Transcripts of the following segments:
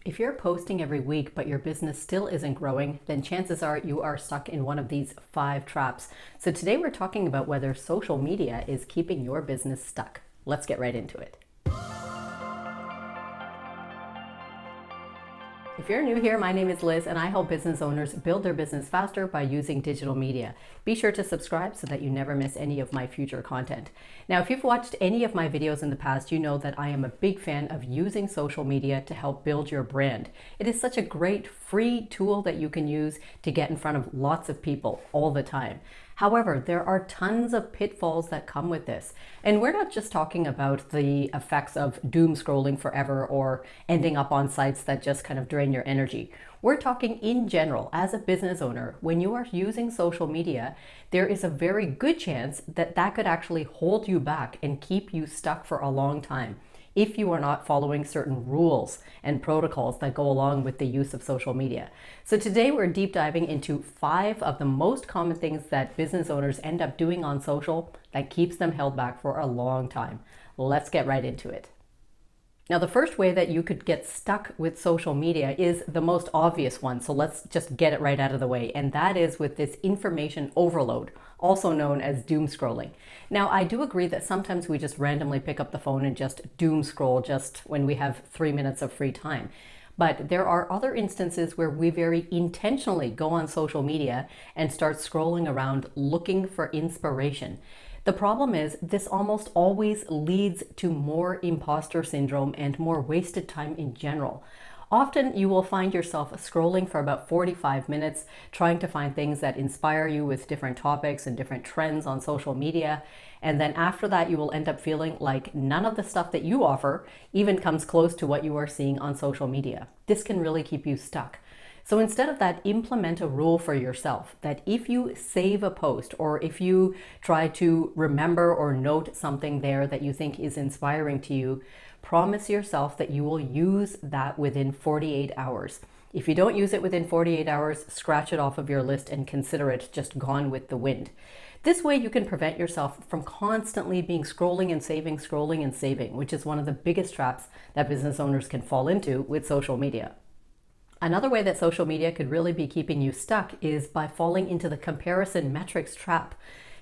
If you're posting every week but your business still isn't growing, then chances are you are stuck in one of these 5 traps. So today we're talking about whether social media is keeping your business stuck. Let's get right into it. If you're new here, my name is Liz and I help business owners build their business faster by using digital media. Be sure to subscribe so that you never miss any of my future content. Now, if you've watched any of my videos in the past, you know that I am a big fan of using social media to help build your brand. It is such a great free tool that you can use to get in front of lots of people all the time. However, there are tons of pitfalls that come with this. And we're not just talking about the effects of doom scrolling forever or ending up on sites that just kind of drain your energy. We're talking in general, as a business owner, when you are using social media, there is a very good chance that that could actually hold you back and keep you stuck for a long time if you are not following certain rules and protocols that go along with the use of social media. So today we're deep diving into 5 of the most common things that business owners end up doing on social that keeps them held back for a long time. Let's get right into it. Now, the first way that you could get stuck with social media is the most obvious one. So let's just get it right out of the way. And that is with this information overload, also known as doom scrolling. Now, I do agree that sometimes we just randomly pick up the phone and just doom scroll just when we have 3 minutes of free time. But there are other instances where we very intentionally go on social media and start scrolling around looking for inspiration. The problem is this almost always leads to more imposter syndrome and more wasted time in general. Often you will find yourself scrolling for about 45 minutes, trying to find things that inspire you with different topics and different trends on social media. And then after that, you will end up feeling like none of the stuff that you offer even comes close to what you are seeing on social media. This can really keep you stuck. So instead of that, implement a rule for yourself that if you save a post or if you try to remember or note something there that you think is inspiring to you, promise yourself that you will use that within 48 hours. If you don't use it within 48 hours, scratch it off of your list and consider it just gone with the wind. This way you can prevent yourself from constantly being scrolling and saving, which is one of the biggest traps that business owners can fall into with social media. Another way that social media could really be keeping you stuck is by falling into the comparison metrics trap.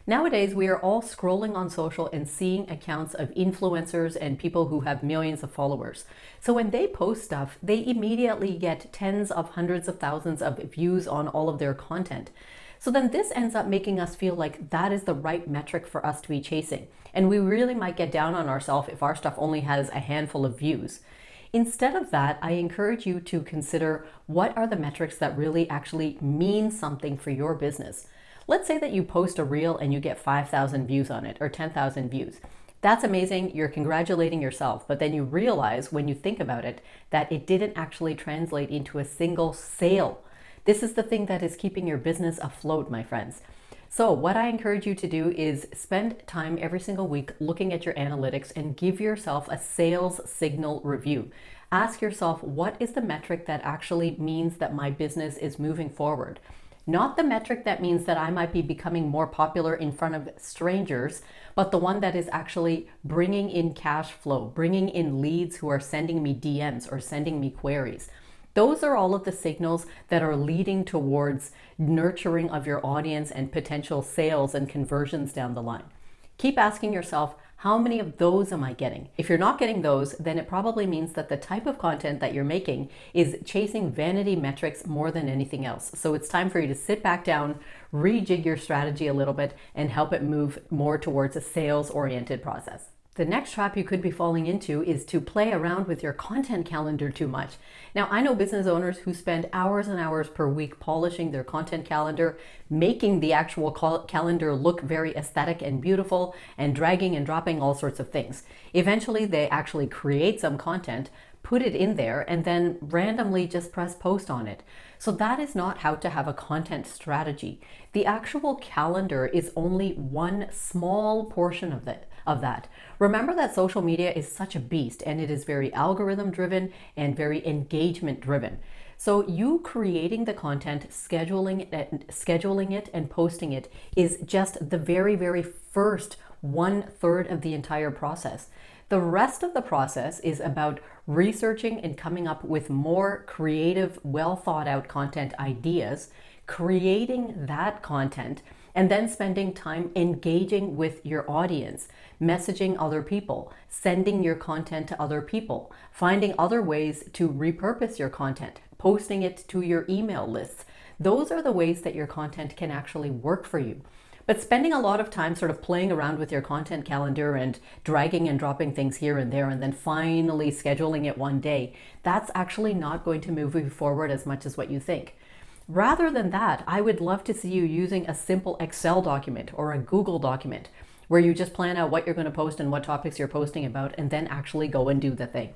Nowadays, we are all scrolling on social and seeing accounts of influencers and people who have millions of followers. So when they post stuff, they immediately get tens of hundreds of thousands of views on all of their content. So then this ends up making us feel like that is the right metric for us to be chasing. And we really might get down on ourselves if our stuff only has a handful of views. Instead of that, I encourage you to consider what are the metrics that really actually mean something for your business. Let's say that you post a reel and you get 5,000 views on it or 10,000 views. That's amazing. You're congratulating yourself. But then you realize when you think about it that it didn't actually translate into a single sale. This is the thing that is keeping your business afloat, my friends. So what I encourage you to do is spend time every single week looking at your analytics and give yourself a sales signal review. Ask yourself, what is the metric that actually means that my business is moving forward? Not the metric that means that I might be becoming more popular in front of strangers, but the one that is actually bringing in cash flow, bringing in leads who are sending me DMs or sending me queries. Those are all of the signals that are leading towards nurturing of your audience and potential sales and conversions down the line. Keep asking yourself, how many of those am I getting? If you're not getting those, then it probably means that the type of content that you're making is chasing vanity metrics more than anything else. So it's time for you to sit back down, rejig your strategy a little bit, and help it move more towards a sales-oriented process. The next trap you could be falling into is to play around with your content calendar too much. Now, I know business owners who spend hours and hours per week polishing their content calendar, making the actual calendar look very aesthetic and beautiful, and dragging and dropping all sorts of things. Eventually, they actually create some content, put it in there, and then randomly just press post on it. So that is not how to have a content strategy. The actual calendar is only one small portion of that. Remember that social media is such a beast and it is very algorithm driven and very engagement driven. So you creating the content, scheduling it and posting it is just the very, very first 1/3 of the entire process. The rest of the process is about researching and coming up with more creative, well thought out content ideas, creating that content, and then spending time engaging with your audience, messaging other people, sending your content to other people, finding other ways to repurpose your content, posting it to your email lists. Those are the ways that your content can actually work for you. But spending a lot of time sort of playing around with your content calendar and dragging and dropping things here and there and then finally scheduling it one day, that's actually not going to move you forward as much as what you think. Rather than that, I would love to see you using a simple Excel document or a Google document where you just plan out what you're going to post and what topics you're posting about and then actually go and do the thing.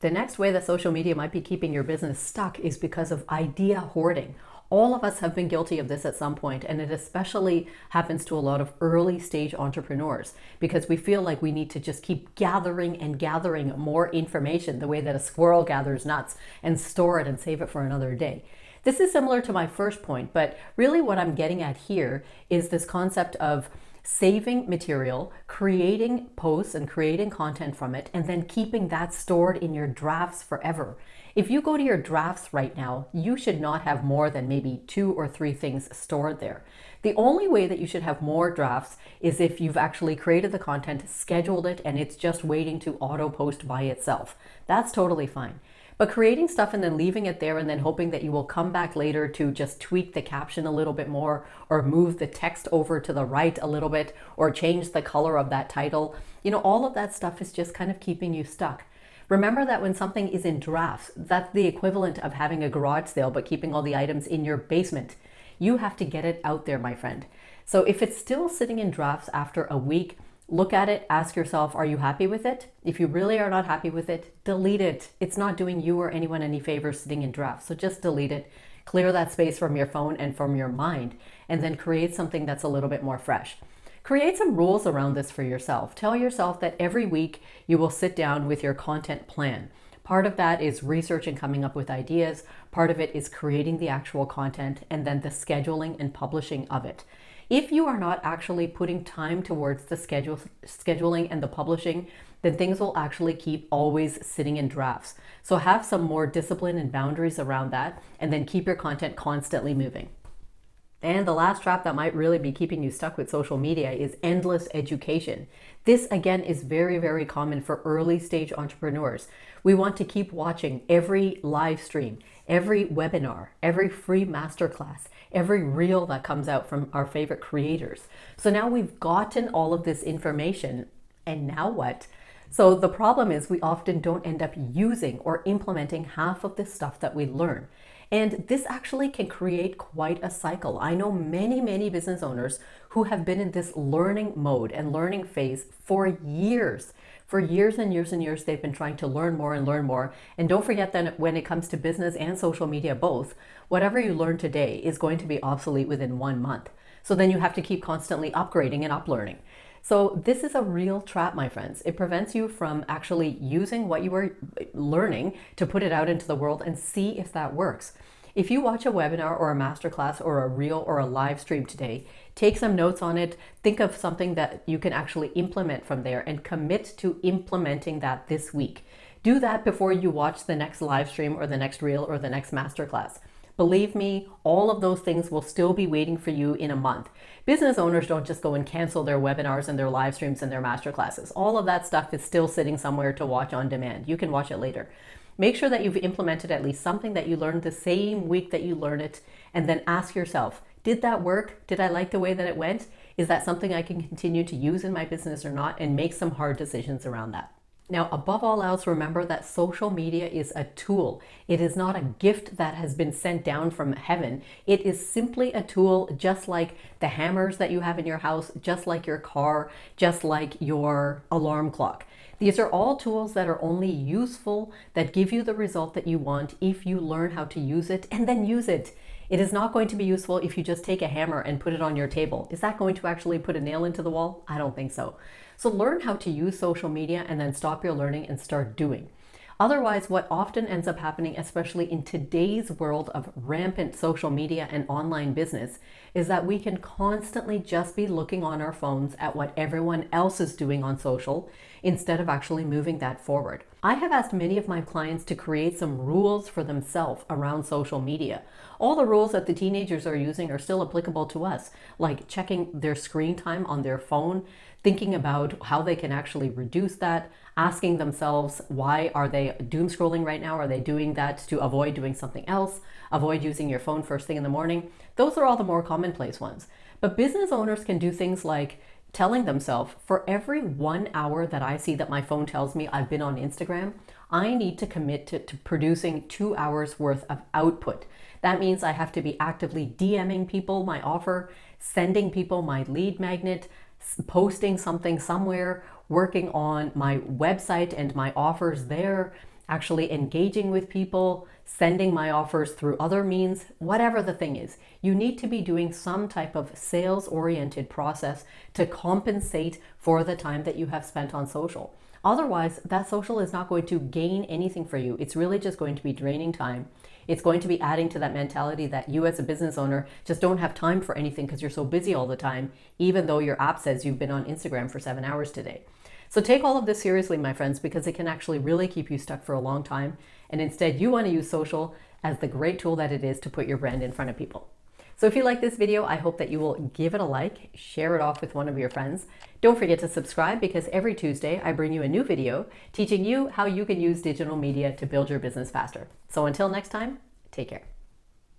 The next way that social media might be keeping your business stuck is because of idea hoarding. All of us have been guilty of this at some point, and it especially happens to a lot of early stage entrepreneurs because we feel like we need to just keep gathering and gathering more information the way that a squirrel gathers nuts and store it and save it for another day. This is similar to my first point, but really what I'm getting at here is this concept of saving material, creating posts and creating content from it, and then keeping that stored in your drafts forever. If you go to your drafts right now, you should not have more than maybe 2 or 3 things stored there. The only way that you should have more drafts is if you've actually created the content, scheduled it, and it's just waiting to auto post by itself. That's totally fine. But creating stuff and then leaving it there and then hoping that you will come back later to just tweak the caption a little bit more or move the text over to the right a little bit or change the color of that title, all of that stuff is just kind of keeping you stuck. Remember that when something is in drafts, that's the equivalent of having a garage sale but keeping all the items in your basement. You have to get it out there, my friend. So if it's still sitting in drafts after a week, look at it, ask yourself, are you happy with it? If you really are not happy with it, delete it. It's not doing you or anyone any favors sitting in drafts. So just delete it, clear that space from your phone and from your mind, and then create something that's a little bit more fresh. Create some rules around this for yourself. Tell yourself that every week you will sit down with your content plan. Part of that is research and coming up with ideas. Part of it is creating the actual content and then the scheduling and publishing of it. If you are not actually putting time towards the scheduling and the publishing, then things will actually keep always sitting in drafts. So have some more discipline and boundaries around that, and then keep your content constantly moving. And the last trap that might really be keeping you stuck with social media is endless education. This again is very, very common for early stage entrepreneurs. We want to keep watching every live stream, every webinar, every free masterclass, every reel that comes out from our favorite creators. So now we've gotten all of this information, and now what? So the problem is we often don't end up using or implementing half of the stuff that we learn. And this actually can create quite a cycle. I know many, many business owners who have been in this learning mode and learning phase for years. For years and years and years, they've been trying to learn more and learn more. And don't forget that when it comes to business and social media both, whatever you learn today is going to be obsolete within 1 month. So then you have to keep constantly upgrading and uplearning. So this is a real trap, my friends. It prevents you from actually using what you are learning to put it out into the world and see if that works. If you watch a webinar or a masterclass or a reel or a live stream today, take some notes on it, think of something that you can actually implement from there and commit to implementing that this week. Do that before you watch the next live stream or the next reel or the next masterclass. Believe me, all of those things will still be waiting for you in a month. Business owners don't just go and cancel their webinars and their live streams and their masterclasses. All of that stuff is still sitting somewhere to watch on demand. You can watch it later. Make sure that you've implemented at least something that you learned the same week that you learned it, and then ask yourself, did that work? Did I like the way that it went? Is that something I can continue to use in my business or not? And make some hard decisions around that. Now, above all else, remember that social media is a tool. It is not a gift that has been sent down from heaven. It is simply a tool, just like the hammers that you have in your house, just like your car, just like your alarm clock. These are all tools that are only useful, that give you the result that you want if you learn how to use it and then use it. It is not going to be useful if you just take a hammer and put it on your table. Is that going to actually put a nail into the wall? I don't think so. So learn how to use social media and then stop your learning and start doing. Otherwise, what often ends up happening, especially in today's world of rampant social media and online business, is that we can constantly just be looking on our phones at what everyone else is doing on social. instead of actually moving that forward. I have asked many of my clients to create some rules for themselves around social media. All the rules that the teenagers are using are still applicable to us, like checking their screen time on their phone, thinking about how they can actually reduce that, asking themselves, why are they doom scrolling right now? Are they doing that to avoid doing something else? Avoid using your phone first thing in the morning. Those are all the more commonplace ones. But business owners can do things like telling themselves, for every 1 hour that I see that my phone tells me I've been on Instagram, I need to commit to producing 2 hours worth of output. That means I have to be actively DMing people my offer, sending people my lead magnet, posting something somewhere, working on my website and my offers there, actually engaging with people, sending my offers through other means, whatever the thing is. You need to be doing some type of sales-oriented process to compensate for the time that you have spent on social. Otherwise, that social is not going to gain anything for you. It's really just going to be draining time. It's going to be adding to that mentality that you as a business owner just don't have time for anything because you're so busy all the time, even though your app says you've been on Instagram for 7 hours today. So take all of this seriously, my friends, because it can actually really keep you stuck for a long time. And instead, you want to use social as the great tool that it is to put your brand in front of people. So if you like this video, I hope that you will give it a like, share it off with one of your friends. Don't forget to subscribe, because every Tuesday I bring you a new video teaching you how you can use digital media to build your business faster. So until next time, take care.